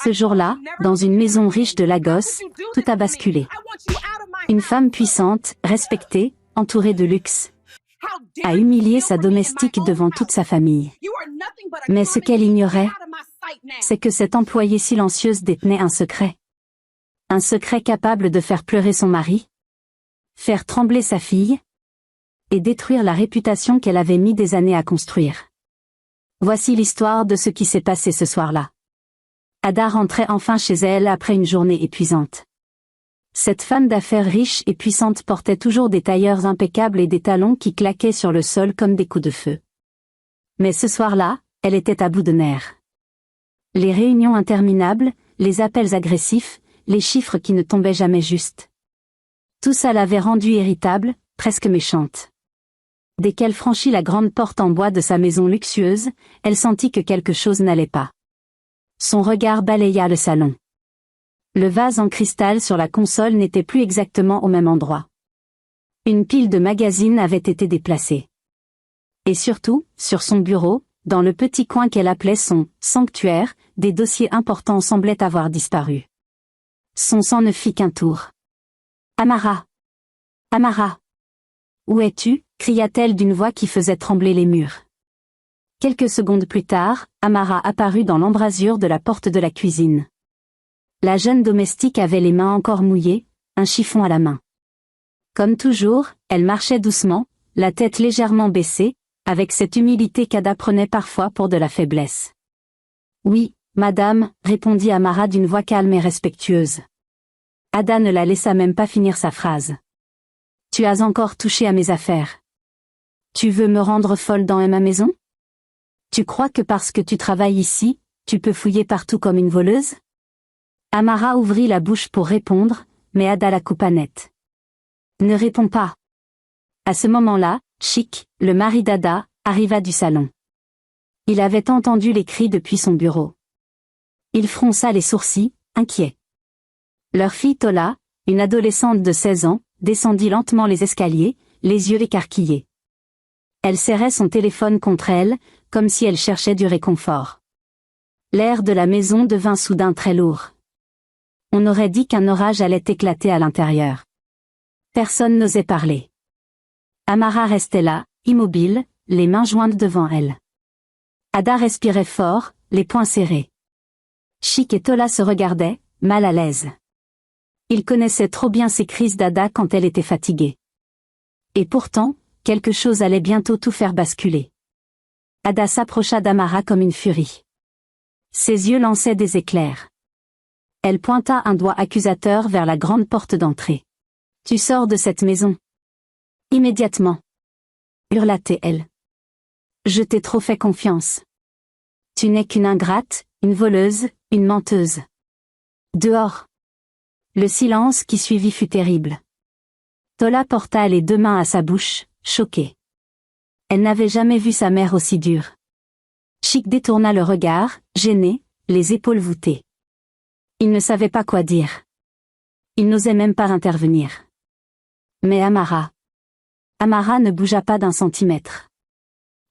Ce jour-là, dans une maison riche de Lagos, tout a basculé. Une femme puissante, respectée, entourée de luxe, a humilié sa domestique devant toute sa famille. Mais ce qu'elle ignorait, c'est que cette employée silencieuse détenait un secret. Un secret capable de faire pleurer son mari, faire trembler sa fille, et détruire la réputation qu'elle avait mis des années à construire. Voici l'histoire de ce qui s'est passé ce soir-là. Ada rentrait enfin chez elle après une journée épuisante. Cette femme d'affaires riche et puissante portait toujours des tailleurs impeccables et des talons qui claquaient sur le sol comme des coups de feu. Mais ce soir-là, elle était à bout de nerfs. Les réunions interminables, les appels agressifs, les chiffres qui ne tombaient jamais justes. Tout ça l'avait rendue irritable, presque méchante. Dès qu'elle franchit la grande porte en bois de sa maison luxueuse, elle sentit que quelque chose n'allait pas. Son regard balaya le salon. Le vase en cristal sur la console n'était plus exactement au même endroit. Une pile de magazines avait été déplacée. Et surtout, sur son bureau, dans le petit coin qu'elle appelait son « sanctuaire », des dossiers importants semblaient avoir disparu. Son sang ne fit qu'un tour. « Amara! Amara! Où es-tu » cria-t-elle d'une voix qui faisait trembler les murs. Quelques secondes plus tard, Amara apparut dans l'embrasure de la porte de la cuisine. La jeune domestique avait les mains encore mouillées, un chiffon à la main. Comme toujours, elle marchait doucement, la tête légèrement baissée, avec cette humilité qu'Ada prenait parfois pour de la faiblesse. « Oui, madame » répondit Amara d'une voix calme et respectueuse. Ada ne la laissa même pas finir sa phrase. « Tu as encore touché à mes affaires. Tu veux me rendre folle dans ma maison ? Tu crois que parce que tu travailles ici, tu peux fouiller partout comme une voleuse ?» Amara ouvrit la bouche pour répondre, mais Ada la coupa net. « Ne réponds pas. » À ce moment-là, Chic, le mari d'Ada, arriva du salon. Il avait entendu les cris depuis son bureau. Il fronça les sourcils, inquiet. Leur fille Tola, une adolescente de 16 ans, descendit lentement les escaliers, les yeux écarquillés. Elle serrait son téléphone contre elle, comme si elle cherchait du réconfort. L'air de la maison devint soudain très lourd. On aurait dit qu'un orage allait éclater à l'intérieur. Personne n'osait parler. Amara restait là, immobile, les mains jointes devant elle. Ada respirait fort, les poings serrés. Chic et Tola se regardaient, mal à l'aise. Ils connaissaient trop bien ces crises d'Ada quand elle était fatiguée. Et pourtant, quelque chose allait bientôt tout faire basculer. Ada s'approcha d'Amara comme une furie. Ses yeux lançaient des éclairs. Elle pointa un doigt accusateur vers la grande porte d'entrée. « Tu sors de cette maison. » « Immédiatement. » hurla-t-elle. « Je t'ai trop fait confiance. Tu n'es qu'une ingrate, une voleuse, une menteuse. Dehors. » Le silence qui suivit fut terrible. Tola porta les deux mains à sa bouche, choquée. Elle n'avait jamais vu sa mère aussi dure. Chic détourna le regard, gêné, les épaules voûtées. Il ne savait pas quoi dire. Il n'osait même pas intervenir. Mais Amara ne bougea pas d'un centimètre.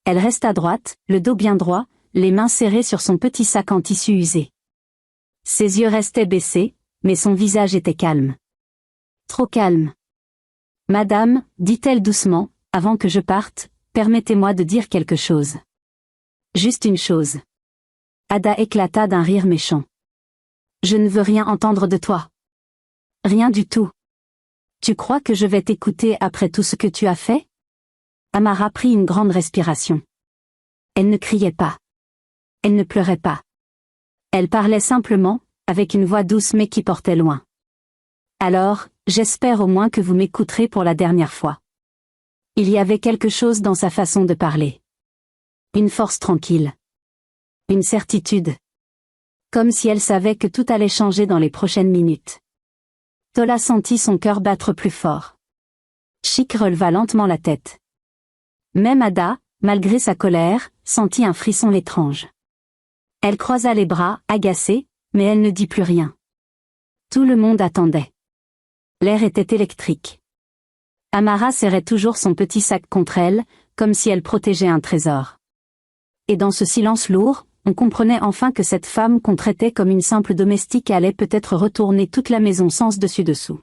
Elle resta droite, le dos bien droit, les mains serrées sur son petit sac en tissu usé. Ses yeux restaient baissés, mais son visage était calme. Trop calme. « Madame, dit-elle doucement, avant que je parte, permettez-moi de dire quelque chose. Juste une chose. » Ada éclata d'un rire méchant. « Je ne veux rien entendre de toi. Rien du tout. Tu crois que je vais t'écouter après tout ce que tu as fait ?» Amara prit une grande respiration. Elle ne criait pas. Elle ne pleurait pas. Elle parlait simplement, avec une voix douce mais qui portait loin. « Alors, j'espère au moins que vous m'écouterez pour la dernière fois. » Il y avait quelque chose dans sa façon de parler. Une force tranquille. Une certitude. Comme si elle savait que tout allait changer dans les prochaines minutes. Tola sentit son cœur battre plus fort. Chic releva lentement la tête. Même Ada, malgré sa colère, sentit un frisson étrange. Elle croisa les bras, agacée, mais elle ne dit plus rien. Tout le monde attendait. L'air était électrique. Amara serrait toujours son petit sac contre elle, comme si elle protégeait un trésor. Et dans ce silence lourd, on comprenait enfin que cette femme qu'on traitait comme une simple domestique allait peut-être retourner toute la maison sens dessus-dessous.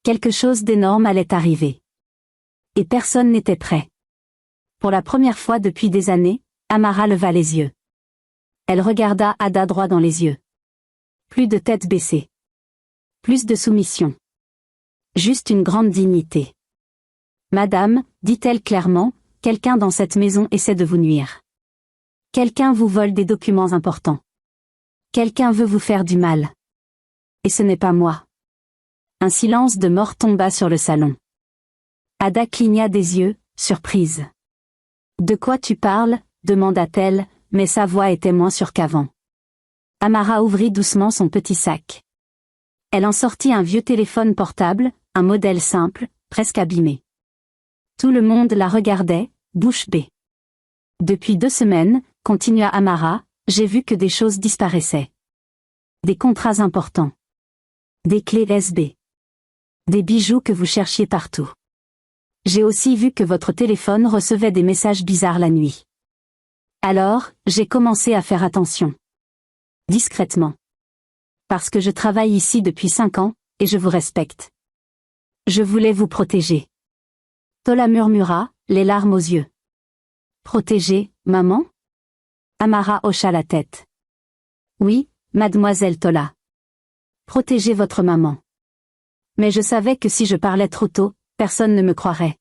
Quelque chose d'énorme allait arriver. Et personne n'était prêt. Pour la première fois depuis des années, Amara leva les yeux. Elle regarda Ada droit dans les yeux. Plus de tête baissée. Plus de soumission. Juste une grande dignité. Madame, dit-elle clairement, quelqu'un dans cette maison essaie de vous nuire. Quelqu'un vous vole des documents importants. Quelqu'un veut vous faire du mal. Et ce n'est pas moi. Un silence de mort tomba sur le salon. Ada cligna des yeux, surprise. De quoi tu parles, demanda-t-elle, mais sa voix était moins sûre qu'avant. Amara ouvrit doucement son petit sac. Elle en sortit un vieux téléphone portable, un modèle simple, presque abîmé. Tout le monde la regardait, bouche bée. Depuis 2 semaines, continua Amara, j'ai vu que des choses disparaissaient. Des contrats importants. Des clés USB. Des bijoux que vous cherchiez partout. J'ai aussi vu que votre téléphone recevait des messages bizarres la nuit. Alors, j'ai commencé à faire attention. Discrètement. Parce que je travaille ici depuis 5 ans, et je vous respecte. Je voulais vous protéger. Tola murmura, les larmes aux yeux. Protéger, maman? Amara hocha la tête. Oui, mademoiselle Tola. Protégez votre maman. Mais je savais que si je parlais trop tôt, personne ne me croirait.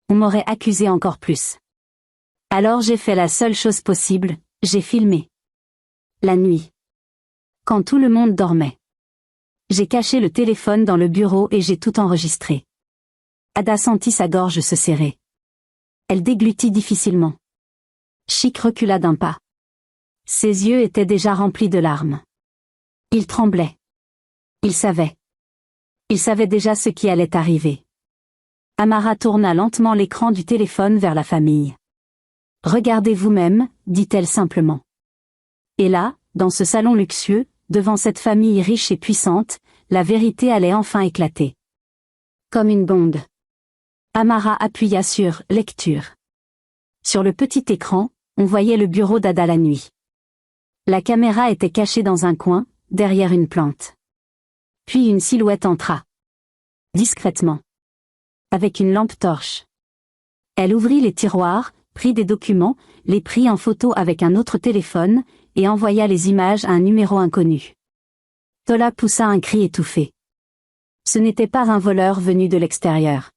On m'aurait accusé encore plus. Alors j'ai fait la seule chose possible, j'ai filmé. La nuit. Quand tout le monde dormait. J'ai caché le téléphone dans le bureau et j'ai tout enregistré. Ada sentit sa gorge se serrer. Elle déglutit difficilement. Chic recula d'un pas. Ses yeux étaient déjà remplis de larmes. Il tremblait. Il savait. Il savait déjà ce qui allait arriver. Amara tourna lentement l'écran du téléphone vers la famille. Regardez vous-même, dit-elle simplement. Et là, dans ce salon luxueux, devant cette famille riche et puissante, la vérité allait enfin éclater. Comme une bombe. Amara appuya sur « Lecture ». Sur le petit écran, on voyait le bureau d'Ada la nuit. La caméra était cachée dans un coin, derrière une plante. Puis une silhouette entra. Discrètement. Avec une lampe torche. Elle ouvrit les tiroirs, prit des documents, les prit en photo avec un autre téléphone, et envoya les images à un numéro inconnu. Tola poussa un cri étouffé. Ce n'était pas un voleur venu de l'extérieur.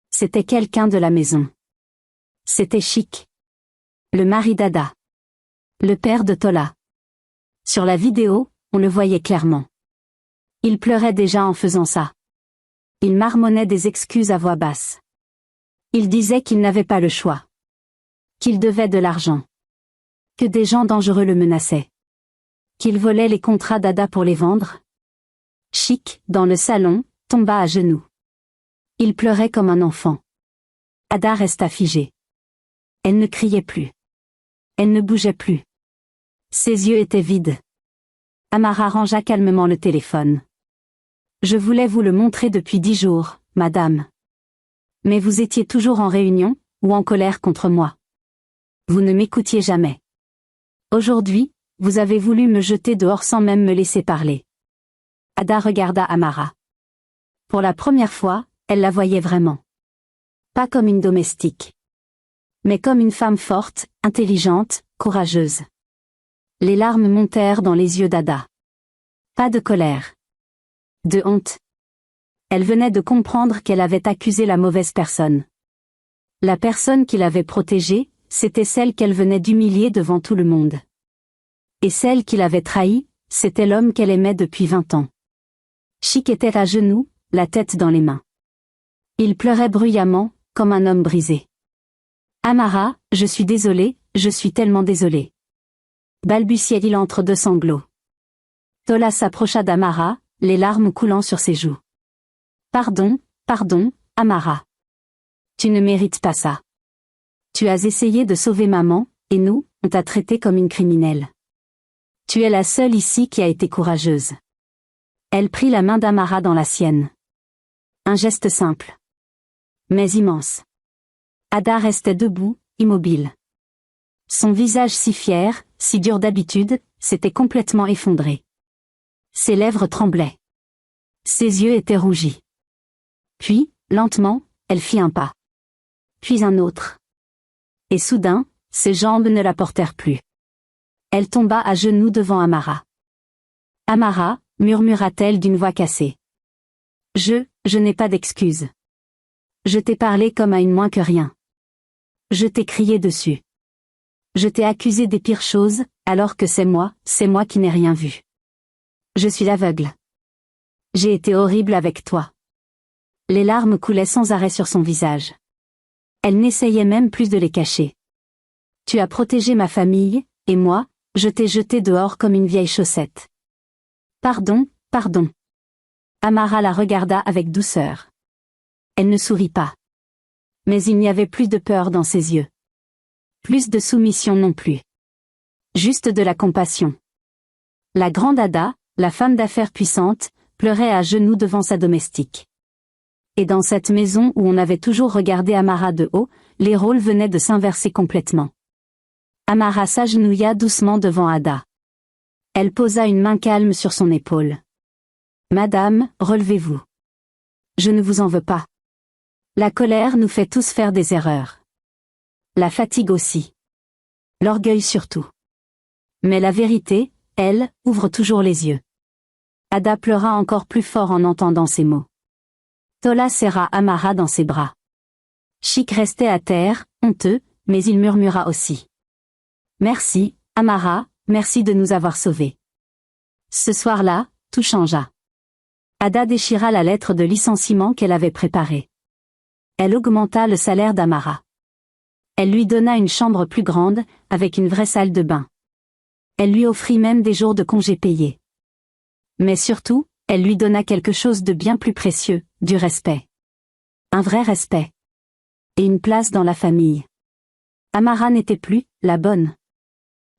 C'était quelqu'un de la maison. C'était Chic. Le mari d'Ada. Le père de Tola. Sur la vidéo, on le voyait clairement. Il pleurait déjà en faisant ça. Il marmonnait des excuses à voix basse. Il disait qu'il n'avait pas le choix. Qu'il devait de l'argent. Que des gens dangereux le menaçaient. Qu'il volait les contrats d'Ada pour les vendre. Chic, dans le salon, tomba à genoux. Il pleurait comme un enfant. Ada resta figée. Elle ne criait plus. Elle ne bougeait plus. Ses yeux étaient vides. Amara rangea calmement le téléphone. Je voulais vous le montrer depuis 10 jours, madame. Mais vous étiez toujours en réunion, ou en colère contre moi. Vous ne m'écoutiez jamais. Aujourd'hui, vous avez voulu me jeter dehors sans même me laisser parler. Ada regarda Amara. Pour la première fois, elle la voyait vraiment. Pas comme une domestique. Mais comme une femme forte, intelligente, courageuse. Les larmes montèrent dans les yeux d'Ada. Pas de colère. De honte. Elle venait de comprendre qu'elle avait accusé la mauvaise personne. La personne qui l'avait protégée, c'était celle qu'elle venait d'humilier devant tout le monde. Et celle qui l'avait trahie, c'était l'homme qu'elle aimait depuis 20 ans. Chic était à genoux, la tête dans les mains. Il pleurait bruyamment, comme un homme brisé. Amara, je suis désolé, je suis tellement désolé. Balbutiait-il entre 2 sanglots. Tola s'approcha d'Amara, les larmes coulant sur ses joues. Pardon, pardon, Amara. Tu ne mérites pas ça. Tu as essayé de sauver maman, et nous, on t'a traité comme une criminelle. Tu es la seule ici qui a été courageuse. Elle prit la main d'Amara dans la sienne. Un geste simple. Mais immense. Ada restait debout, immobile. Son visage si fier, si dur d'habitude, s'était complètement effondré. Ses lèvres tremblaient. Ses yeux étaient rougis. Puis, lentement, elle fit un pas. Puis un autre. Et soudain, ses jambes ne la portèrent plus. Elle tomba à genoux devant Amara. « Amara » murmura-t-elle d'une voix cassée. « Je n'ai pas d'excuse. Je t'ai parlé comme à une moins que rien. Je t'ai crié dessus. Je t'ai accusé des pires choses, alors que c'est moi qui n'ai rien vu. Je suis aveugle. J'ai été horrible avec toi. » Les larmes coulaient sans arrêt sur son visage. Elle n'essayait même plus de les cacher. « Tu as protégé ma famille, et moi, je t'ai jeté dehors comme une vieille chaussette. »« Pardon, pardon. » Amara la regarda avec douceur. Elle ne sourit pas. Mais il n'y avait plus de peur dans ses yeux. Plus de soumission non plus. Juste de la compassion. La grande Ada, la femme d'affaires puissante, pleurait à genoux devant sa domestique. Et dans cette maison où on avait toujours regardé Amara de haut, les rôles venaient de s'inverser complètement. Amara s'agenouilla doucement devant Ada. Elle posa une main calme sur son épaule. « Madame, relevez-vous. Je ne vous en veux pas. La colère nous fait tous faire des erreurs. La fatigue aussi. L'orgueil surtout. Mais la vérité, elle, ouvre toujours les yeux. » Ada pleura encore plus fort en entendant ces mots. Tola serra Amara dans ses bras. Chic restait à terre, honteux, mais il murmura aussi. « Merci, Amara, merci de nous avoir sauvés. » Ce soir-là, tout changea. Ada déchira la lettre de licenciement qu'elle avait préparée. Elle augmenta le salaire d'Amara. Elle lui donna une chambre plus grande, avec une vraie salle de bain. Elle lui offrit même des jours de congé payés. Mais surtout, elle lui donna quelque chose de bien plus précieux, du respect. Un vrai respect. Et une place dans la famille. Amara n'était plus la bonne.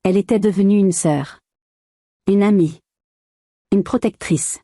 Elle était devenue une sœur. Une amie. Une protectrice.